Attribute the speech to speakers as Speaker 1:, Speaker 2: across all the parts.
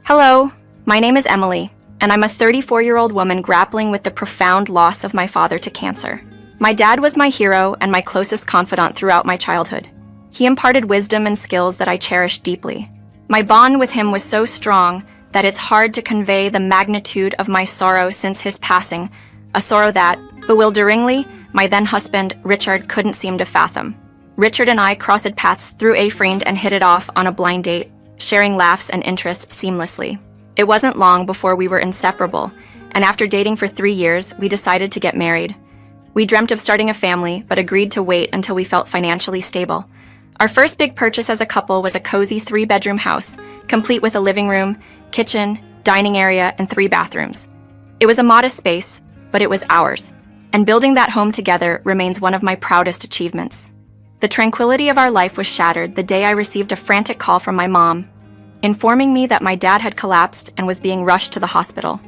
Speaker 1: Hello, my name is Emily, and I'm a 34-year-old woman grappling with the profound loss of my father to cancer. My dad was my hero and my closest confidant throughout my childhood. He imparted wisdom and skills that I cherish deeply. My bond with him was so strong that it's hard to convey the magnitude of my sorrow since his passing, a sorrow that, bewilderingly, my then-husband, Richard, couldn't seem to fathom. Richard and I crossed paths through a friend and hit it off on a blind date, sharing laughs and interests seamlessly. It wasn't long before we were inseparable, and after dating for 3 years, we decided to get married. We dreamt of starting a family, but agreed to wait until we felt financially stable. Our first big purchase as a couple was a cozy 3-bedroom house, complete with a living room, kitchen, dining area, and 3 bathrooms. It was a modest space, but it was ours, and building that home together remains one of my proudest achievements. The tranquility of our life was shattered the day I received a frantic call from my mom, informing me that my dad had collapsed and was being rushed to the hospital.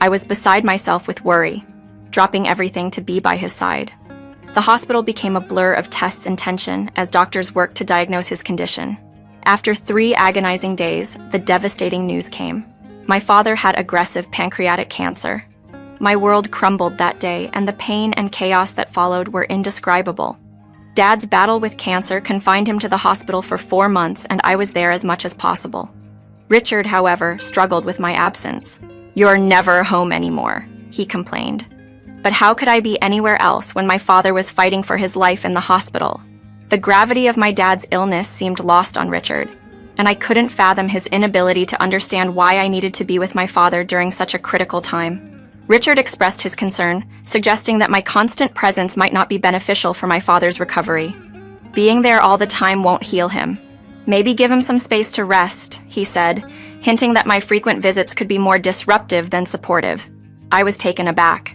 Speaker 1: I was beside myself with worry, dropping everything to be by his side. The hospital became a blur of tests and tension as doctors worked to diagnose his condition. After 3 agonizing days, the devastating news came. My father had aggressive pancreatic cancer. My world crumbled that day, and the pain and chaos that followed were indescribable. Dad's battle with cancer confined him to the hospital for 4 months, and I was there as much as possible. Richard, however, struggled with my absence. "You're never home anymore," he complained. But how could I be anywhere else when my father was fighting for his life in the hospital? The gravity of my dad's illness seemed lost on Richard, and I couldn't fathom his inability to understand why I needed to be with my father during such a critical time. Richard expressed his concern, suggesting that my constant presence might not be beneficial for my father's recovery. Being there all the time won't heal him. "Maybe give him some space to rest," he said, hinting that my frequent visits could be more disruptive than supportive. I was taken aback.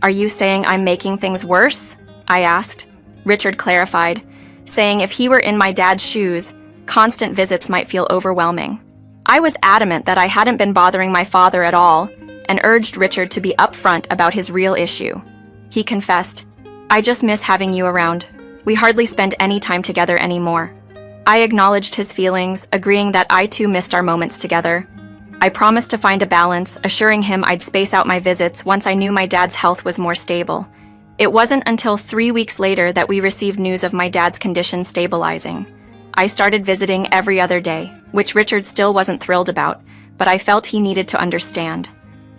Speaker 1: "Are you saying I'm making things worse?" I asked. Richard clarified, saying if he were in my dad's shoes, constant visits might feel overwhelming. I was adamant that I hadn't been bothering my father at all, and urged Richard to be upfront about his real issue. He confessed, "I just miss having you around. We hardly spend any time together anymore." I acknowledged his feelings, agreeing that I too missed our moments together. I promised to find a balance, assuring him I'd space out my visits once I knew my dad's health was more stable. It wasn't until 3 weeks later that we received news of my dad's condition stabilizing. I started visiting every other day, which Richard still wasn't thrilled about, but I felt he needed to understand.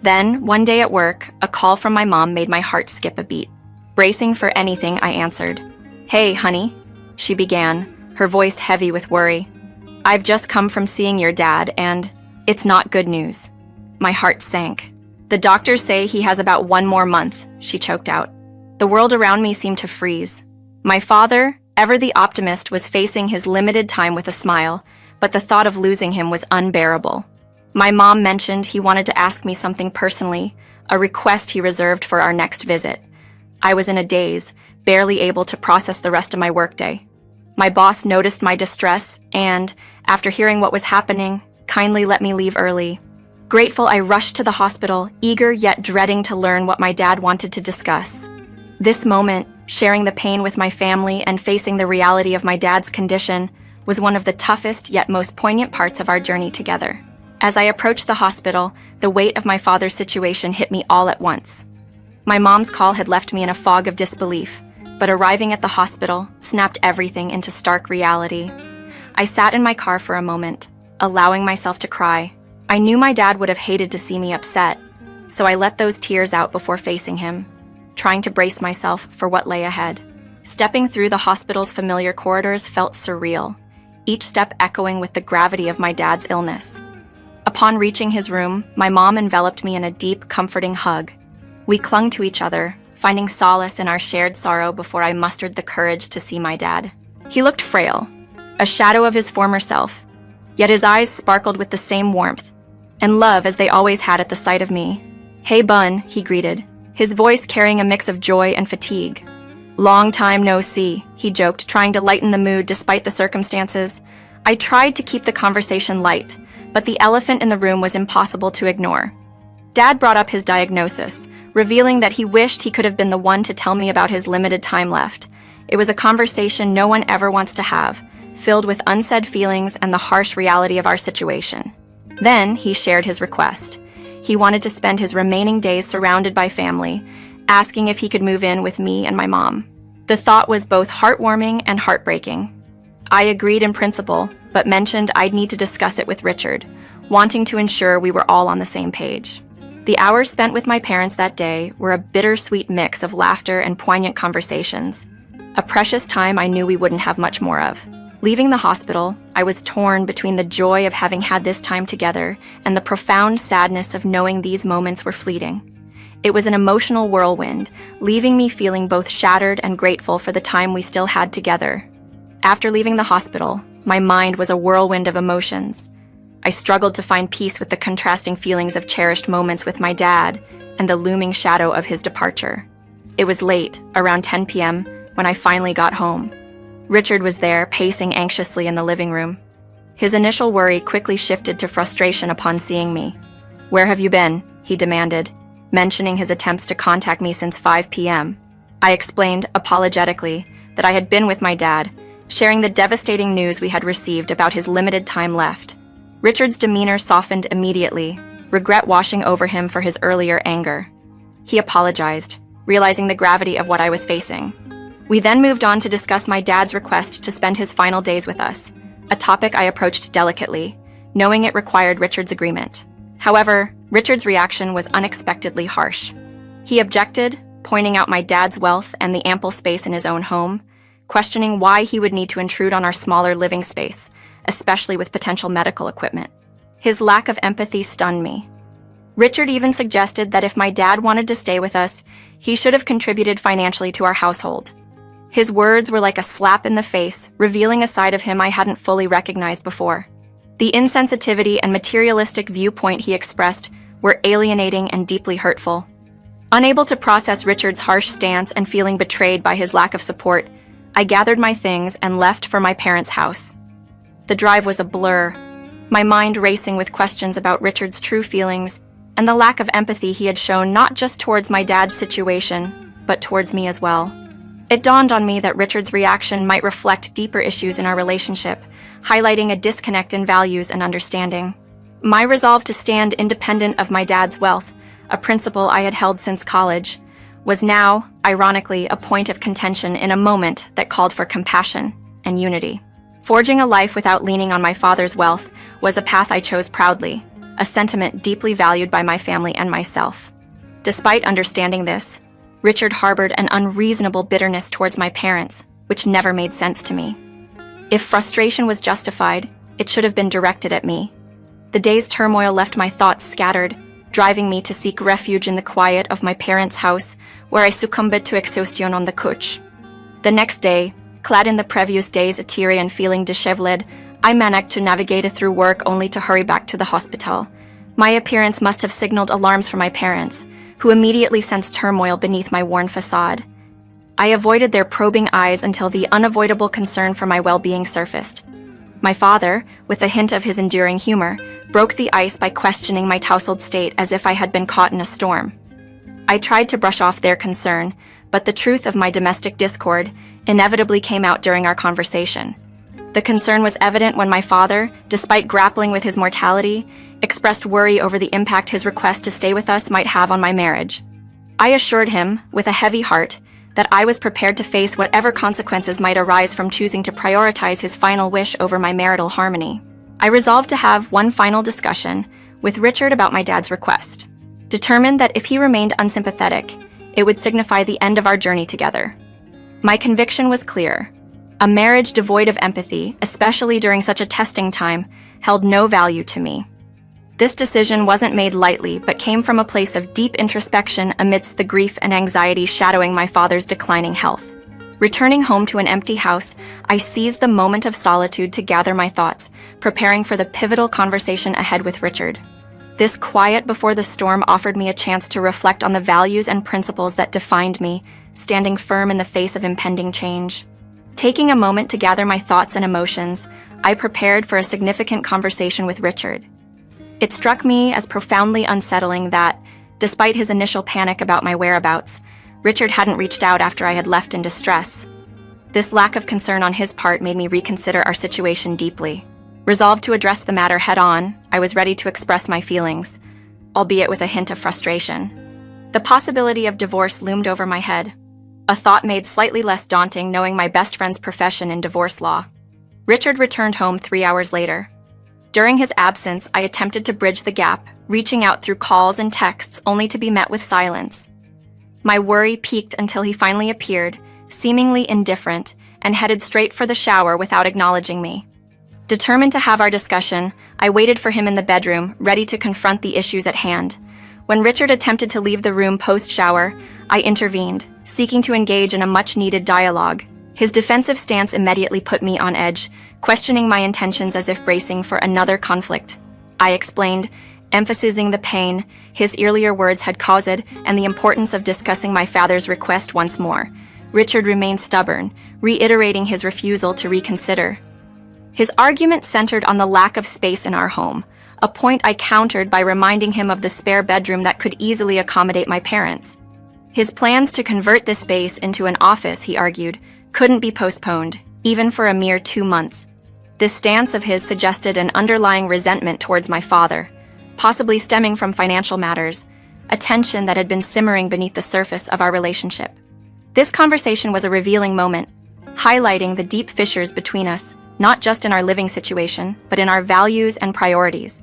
Speaker 1: Then, one day at work, a call from my mom made my heart skip a beat. Bracing for anything, I answered. "Hey, honey," she began, her voice heavy with worry. "I've just come from seeing your dad, and it's not good news." My heart sank. "The doctors say he has about 1 more month," she choked out. The world around me seemed to freeze. My father, ever the optimist, was facing his limited time with a smile, but the thought of losing him was unbearable. My mom mentioned he wanted to ask me something personally, a request he reserved for our next visit. I was in a daze, barely able to process the rest of my workday. My boss noticed my distress and, after hearing what was happening, kindly let me leave early. Grateful, I rushed to the hospital, eager yet dreading to learn what my dad wanted to discuss. This moment, sharing the pain with my family and facing the reality of my dad's condition, was one of the toughest yet most poignant parts of our journey together. As I approached the hospital, the weight of my father's situation hit me all at once. My mom's call had left me in a fog of disbelief, but arriving at the hospital snapped everything into stark reality. I sat in my car for a moment, allowing myself to cry. I knew my dad would have hated to see me upset, so I let those tears out before facing him, trying to brace myself for what lay ahead. Stepping through the hospital's familiar corridors felt surreal, each step echoing with the gravity of my dad's illness. Upon reaching his room, my mom enveloped me in a deep, comforting hug. We clung to each other, finding solace in our shared sorrow before I mustered the courage to see my dad. He looked frail, a shadow of his former self, yet his eyes sparkled with the same warmth and love as they always had at the sight of me. "Hey, Bun," he greeted, his voice carrying a mix of joy and fatigue. "Long time no see," he joked, trying to lighten the mood despite the circumstances. I tried to keep the conversation light, but the elephant in the room was impossible to ignore. Dad brought up his diagnosis, revealing that he wished he could have been the one to tell me about his limited time left. It was a conversation no one ever wants to have, filled with unsaid feelings and the harsh reality of our situation. Then he shared his request. He wanted to spend his remaining days surrounded by family, asking if he could move in with me and my mom. The thought was both heartwarming and heartbreaking. I agreed in principle, but mentioned I'd need to discuss it with Richard, wanting to ensure we were all on the same page. The hours spent with my parents that day were a bittersweet mix of laughter and poignant conversations, a precious time I knew we wouldn't have much more of. Leaving the hospital, I was torn between the joy of having had this time together and the profound sadness of knowing these moments were fleeting. It was an emotional whirlwind, leaving me feeling both shattered and grateful for the time we still had together. After leaving the hospital, my mind was a whirlwind of emotions. I struggled to find peace with the contrasting feelings of cherished moments with my dad and the looming shadow of his departure. It was late, around 10 p.m., when I finally got home. Richard was there, pacing anxiously in the living room. His initial worry quickly shifted to frustration upon seeing me. "Where have you been?" he demanded, mentioning his attempts to contact me since 5 p.m. I explained, apologetically, that I had been with my dad, sharing the devastating news we had received about his limited time left. Richard's demeanor softened immediately, regret washing over him for his earlier anger. He apologized, realizing the gravity of what I was facing. We then moved on to discuss my dad's request to spend his final days with us, a topic I approached delicately, knowing it required Richard's agreement. However, Richard's reaction was unexpectedly harsh. He objected, pointing out my dad's wealth and the ample space in his own home, questioning why he would need to intrude on our smaller living space, especially with potential medical equipment. His lack of empathy stunned me. Richard even suggested that if my dad wanted to stay with us, he should have contributed financially to our household. His words were like a slap in the face, revealing a side of him I hadn't fully recognized before. The insensitivity and materialistic viewpoint he expressed were alienating and deeply hurtful. Unable to process Richard's harsh stance and feeling betrayed by his lack of support, I gathered my things and left for my parents' house. The drive was a blur, my mind racing with questions about Richard's true feelings and the lack of empathy he had shown not just towards my dad's situation, but towards me as well. It dawned on me that Richard's reaction might reflect deeper issues in our relationship, highlighting a disconnect in values and understanding. My resolve to stand independent of my dad's wealth, a principle I had held since college, was now, ironically, a point of contention in a moment that called for compassion and unity. Forging a life without leaning on my father's wealth was a path I chose proudly, a sentiment deeply valued by my family and myself. Despite understanding this, Richard harbored an unreasonable bitterness towards my parents, which never made sense to me. If frustration was justified, it should have been directed at me. The day's turmoil left my thoughts scattered, driving me to seek refuge in the quiet of my parents' house, where I succumbed to exhaustion on the couch. The next day, clad in the previous day's attire and feeling disheveled, I managed to navigate through work only to hurry back to the hospital. My appearance must have signaled alarms for my parents, who immediately sensed turmoil beneath my worn facade. I avoided their probing eyes until the unavoidable concern for my well-being surfaced. My father, with a hint of his enduring humor, broke the ice by questioning my tousled state as if I had been caught in a storm. I tried to brush off their concern, but the truth of my domestic discord inevitably came out during our conversation. The concern was evident when my father, despite grappling with his mortality, expressed worry over the impact his request to stay with us might have on my marriage. I assured him, with a heavy heart, that I was prepared to face whatever consequences might arise from choosing to prioritize his final wish over my marital harmony. I resolved to have one final discussion with Richard about my dad's request, determined that if he remained unsympathetic, it would signify the end of our journey together. My conviction was clear. A marriage devoid of empathy, especially during such a testing time, held no value to me. This decision wasn't made lightly, but came from a place of deep introspection amidst the grief and anxiety shadowing my father's declining health. Returning home to an empty house, I seized the moment of solitude to gather my thoughts, preparing for the pivotal conversation ahead with Richard. This quiet before the storm offered me a chance to reflect on the values and principles that defined me, standing firm in the face of impending change. Taking a moment to gather my thoughts and emotions, I prepared for a significant conversation with Richard. It struck me as profoundly unsettling that, despite his initial panic about my whereabouts, Richard hadn't reached out after I had left in distress. This lack of concern on his part made me reconsider our situation deeply. Resolved to address the matter head-on, I was ready to express my feelings, albeit with a hint of frustration. The possibility of divorce loomed over my head, a thought made slightly less daunting knowing my best friend's profession in divorce law. Richard returned home 3 hours later. During his absence, I attempted to bridge the gap, reaching out through calls and texts only to be met with silence. My worry peaked until he finally appeared, seemingly indifferent, and headed straight for the shower without acknowledging me. Determined to have our discussion, I waited for him in the bedroom, ready to confront the issues at hand. When Richard attempted to leave the room post-shower, I intervened, seeking to engage in a much-needed dialogue. His defensive stance immediately put me on edge, questioning my intentions as if bracing for another conflict. I explained, emphasizing the pain his earlier words had caused and the importance of discussing my father's request once more. Richard remained stubborn, reiterating his refusal to reconsider. His argument centered on the lack of space in our home, a point I countered by reminding him of the spare bedroom that could easily accommodate my parents. His plans to convert this space into an office, he argued, couldn't be postponed, even for a mere 2 months. This stance of his suggested an underlying resentment towards my father, possibly stemming from financial matters, a tension that had been simmering beneath the surface of our relationship. This conversation was a revealing moment, highlighting the deep fissures between us, not just in our living situation, but in our values and priorities.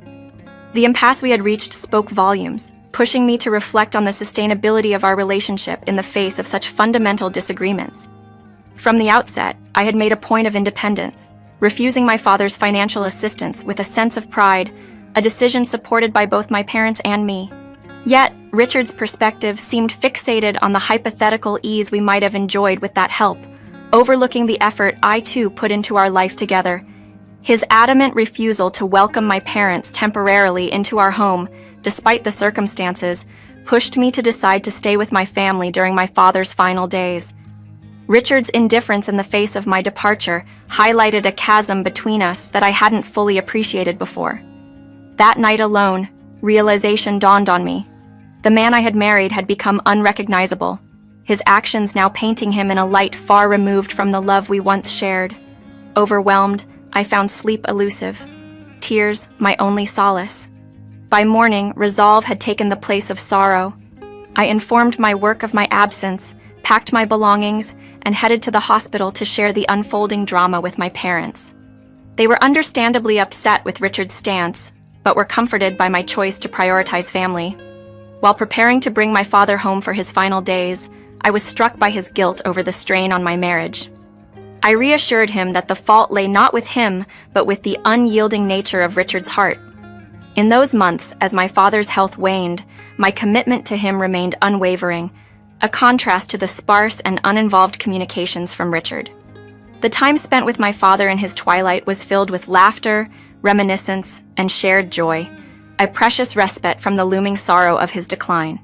Speaker 1: The impasse we had reached spoke volumes, pushing me to reflect on the sustainability of our relationship in the face of such fundamental disagreements. From the outset, I had made a point of independence, refusing my father's financial assistance with a sense of pride, a decision supported by both my parents and me. Yet, Richard's perspective seemed fixated on the hypothetical ease we might have enjoyed with that help, overlooking the effort I too put into our life together. His adamant refusal to welcome my parents temporarily into our home, despite the circumstances, pushed me to decide to stay with my family during my father's final days. Richard's indifference in the face of my departure highlighted a chasm between us that I hadn't fully appreciated before. That night alone, realization dawned on me. The man I had married had become unrecognizable, his actions now painting him in a light far removed from the love we once shared. Overwhelmed, I found sleep elusive, tears my only solace. By morning, resolve had taken the place of sorrow. I informed my work of my absence, packed my belongings, and headed to the hospital to share the unfolding drama with my parents. They were understandably upset with Richard's stance, but were comforted by my choice to prioritize family. While preparing to bring my father home for his final days, I was struck by his guilt over the strain on my marriage. I reassured him that the fault lay not with him, but with the unyielding nature of Richard's heart. In those months, as my father's health waned, my commitment to him remained unwavering, a contrast to the sparse and uninvolved communications from Richard. The time spent with my father in his twilight was filled with laughter, reminiscence, and shared joy, a precious respite from the looming sorrow of his decline.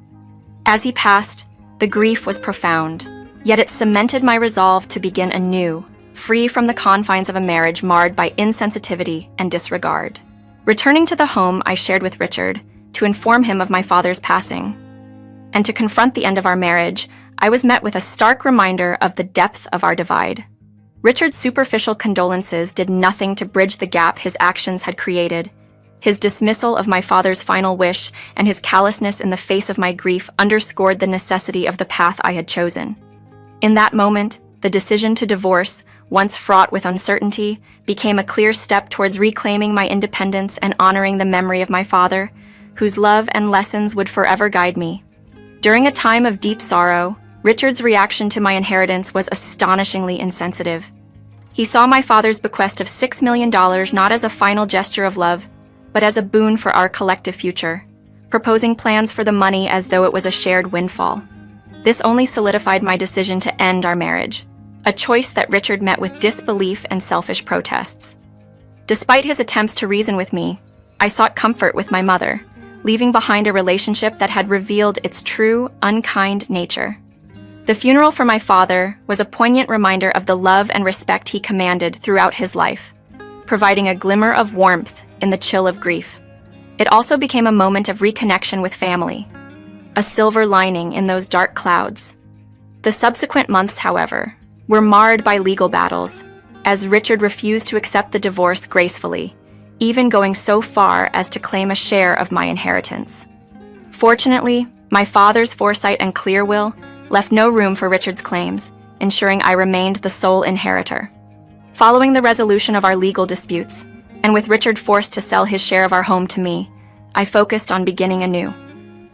Speaker 1: As he passed, the grief was profound, yet it cemented my resolve to begin anew, free from the confines of a marriage marred by insensitivity and disregard. Returning to the home I shared with Richard, to inform him of my father's passing, and to confront the end of our marriage, I was met with a stark reminder of the depth of our divide. Richard's superficial condolences did nothing to bridge the gap his actions had created. His dismissal of my father's final wish and his callousness in the face of my grief underscored the necessity of the path I had chosen. In that moment, the decision to divorce, once fraught with uncertainty, became a clear step towards reclaiming my independence and honoring the memory of my father, whose love and lessons would forever guide me. During a time of deep sorrow, Richard's reaction to my inheritance was astonishingly insensitive. He saw my father's bequest of $6 million not as a final gesture of love, but as a boon for our collective future, proposing plans for the money as though it was a shared windfall. This only solidified my decision to end our marriage, a choice that Richard met with disbelief and selfish protests. Despite his attempts to reason with me, I sought comfort with my mother, leaving behind a relationship that had revealed its true, unkind nature. The funeral for my father was a poignant reminder of the love and respect he commanded throughout his life, providing a glimmer of warmth in the chill of grief. It also became a moment of reconnection with family, a silver lining in those dark clouds. The subsequent months, however, were marred by legal battles, as Richard refused to accept the divorce gracefully, even going so far as to claim a share of my inheritance. Fortunately, my father's foresight and clear will left no room for Richard's claims, ensuring I remained the sole inheritor. Following the resolution of our legal disputes, and with Richard forced to sell his share of our home to me, I focused on beginning anew.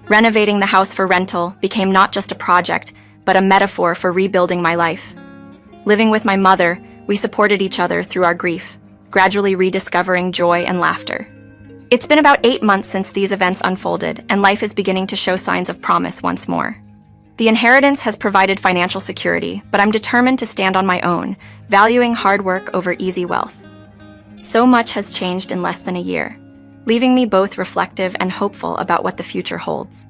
Speaker 1: Renovating the house for rental became not just a project, but a metaphor for rebuilding my life. Living with my mother, we supported each other through our grief, gradually rediscovering joy and laughter. It's been about 8 months since these events unfolded, and life is beginning to show signs of promise once more. The inheritance has provided financial security, but I'm determined to stand on my own, valuing hard work over easy wealth. So much has changed in less than a year, leaving me both reflective and hopeful about what the future holds.